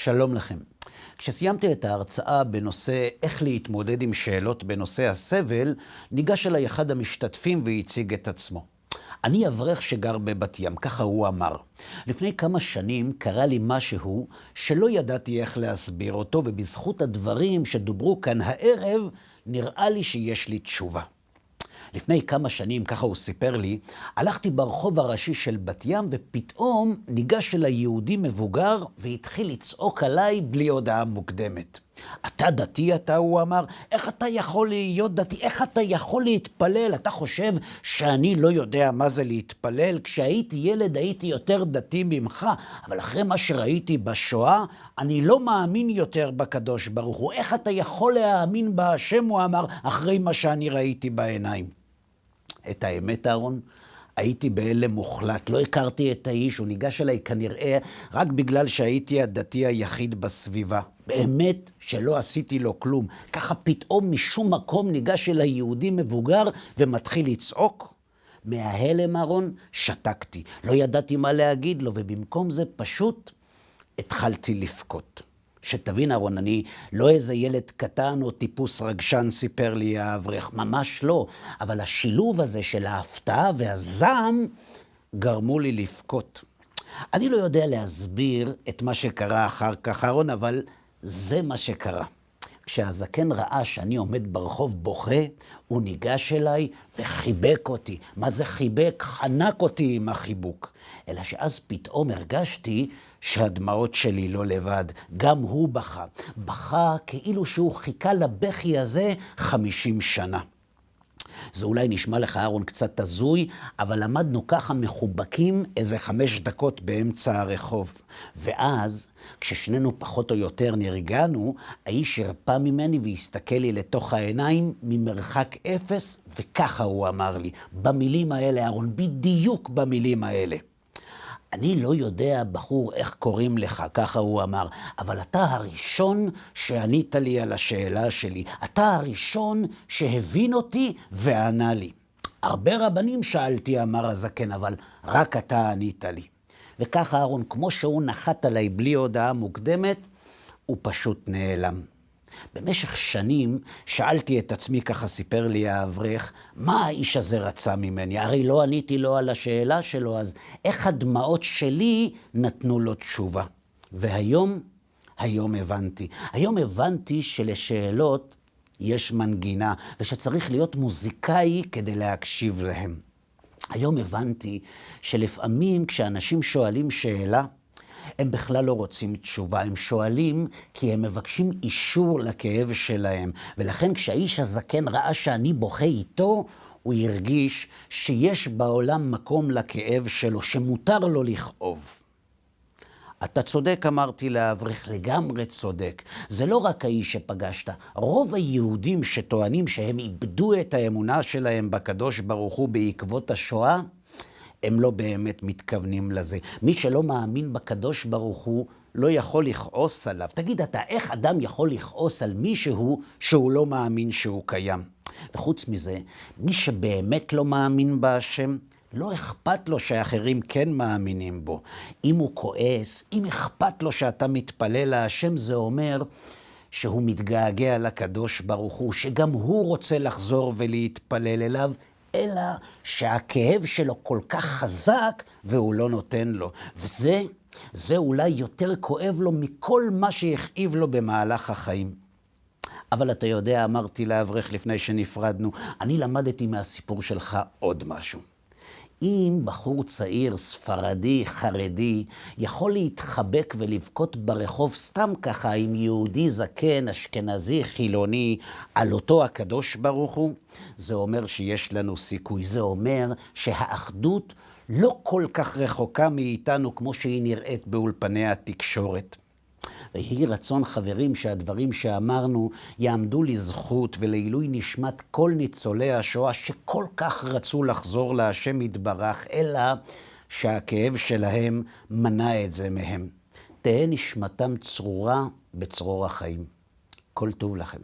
שלום לכם. כשסיימתי את ההרצאה בנושא איך להתמודד עם שאלות בנושא הסבל, ניגש אליי אחד המשתתפים והציג את עצמו. אני אברך שגר בבת ים, ככה הוא אמר. לפני כמה שנים קרה לי משהו שלא ידעתי איך להסביר אותו, ובזכות הדברים שדוברו כאן הערב, נראה לי שיש לי תשובה. לפני כמה שנים, ככה הוא סיפר לי, הלכתי ברחוב הראשי של בת ים, ופתאום ניגש אליי יהודי מבוגר, והתחיל לצעוק עליי בלי הודעה מוקדמת. אתה דתי אתה, הוא אמר, איך אתה יכול להיות דתי? איך אתה יכול להתפלל? אתה חושב שאני לא יודע מה זה להתפלל? כשהייתי ילד הייתי יותר דתי ממך, אבל אחרי מה שראיתי בשואה, אני לא מאמין יותר בקדוש ברוך הוא. איך אתה יכול להאמין בהשם, הוא אמר, אחרי מה שאני ראיתי בעיניים? את האמת, אהרון, הייתי בהלם מוחלט, לא הכרתי את האיש, הוא ניגש אליי כנראה רק בגלל שהייתי הדתי היחיד בסביבה. באמת שלא עשיתי לו כלום. ככה פתאום משום מקום ניגש אליי יהודי מבוגר ומתחיל לצעוק. מההלם, אהרון, שתקתי. לא ידעתי מה להגיד לו, ובמקום זה פשוט התחלתי לבכות. שתבין, אהרון, אני לא איזה ילד קטן או טיפוס רגשן, סיפר לי האברך, ממש לא. אבל השילוב הזה של ההפתעה והזעם גרמו לי לבכות. אני לא יודע להסביר את מה שקרה אחר כך, אהרון, אבל זה מה שקרה. כשהזקן ראה שאני עומד ברחוב בוכה, הוא ניגש אליי וחיבק אותי. מה זה חיבק? חנק אותי עם החיבוק. אלא שאז פתאום הרגשתי שהדמעות שלי לא לבד. גם הוא בכה. בכה כאילו שהוא חיכה לבכי הזה 50 שנה. זה אולי נשמע לך, אהרון, קצת הזוי, אבל עמדנו ככה מחובקים איזה 5 דקות באמצע הרחוב. ואז, כששנינו פחות או יותר נרגענו, האיש הרפא ממני והסתכל לי לתוך העיניים ממרחק 0, וככה הוא אמר לי, במילים האלה, אהרון, בדיוק במילים האלה. אני לא יודע, בחור, איך קוראים לך, ככה הוא אמר, אבל אתה הראשון שענית לי על השאלה שלי. אתה הראשון שהבין אותי וענה לי. הרבה רבנים שאלתי, אמר הזקן, אבל רק אתה ענית לי. וככה, אהרון, כמו שהוא נחת עליי בלי הודעה מוקדמת, הוא פשוט נעלם. במשך שנים שאלתי את עצמי, ככה סיפר לי האברך, מה האיש הזה רצה ממני? הרי לא עניתי לו על השאלה שלו, אז איך הדמעות שלי נתנו לו תשובה? והיום הבנתי. היום הבנתי שלשאלות יש מנגינה, ושצריך להיות מוזיקאי כדי להקשיב להם. היום הבנתי שלפעמים כשאנשים שואלים שאלה, הם בכלל לא רוצים תשובה, הם שואלים כי הם מבקשים אישור לכאב שלהם. ולכן כשהאיש הזקן ראה שאני בוכה איתו, הוא הרגיש שיש בעולם מקום לכאב שלו, שמותר לו לכאוב. אתה צודק, אמרתי לאברך, לגמרי צודק. זה לא רק האיש שפגשת. רוב היהודים שטוענים שהם איבדו את האמונה שלהם בקדוש ברוך הוא בעקבות השואה, הם לא באמת מתכוונים לזה. מי שלא מאמין בקדוש ברוך הוא לא יכול לכעוס עליו. תגיד אתה, איך אדם יכול לכעוס על מישהו שהוא לא מאמין שהוא קיים? וחוץ מזה, מי שבאמת לא מאמין בהשם, לא אכפת לו שאחרים כן מאמינים בו. אם הוא כועס, אם אכפת לו שאתה מתפלל להשם, זה אומר שהוא מתגעגע לקדוש ברוך הוא, שגם הוא רוצה לחזור ולהתפלל אליו, אלא שהכאב שלו כל כך חזק והוא לא נותן לו. וזה אולי יותר כואב לו מכל מה שהכאיב לו במהלך החיים. אבל אתה יודע, אמרתי לאברך לפני שנפרדנו, אני למדתי מהסיפור שלך עוד משהו. אם בחור צעיר, ספרדי, חרדי, יכול להתחבק ולבכות ברחוב סתם ככה עם יהודי זקן, אשכנזי, חילוני, על אותו הקדוש ברוך הוא, זה אומר שיש לנו סיכוי. זה אומר שהאחדות לא כל כך רחוקה מאיתנו כמו שהיא נראית באולפני התקשורת. ויהי רצון, חברים, שהדברים שאמרנו יעמדו לזכות ולעילוי נשמת כל ניצולי השואה שכל כך רצו לחזור להשם יתברך, אלא שהכאב שלהם מנע את זה מהם. תהא נשמתם צרורה בצרור החיים. כל טוב לכם.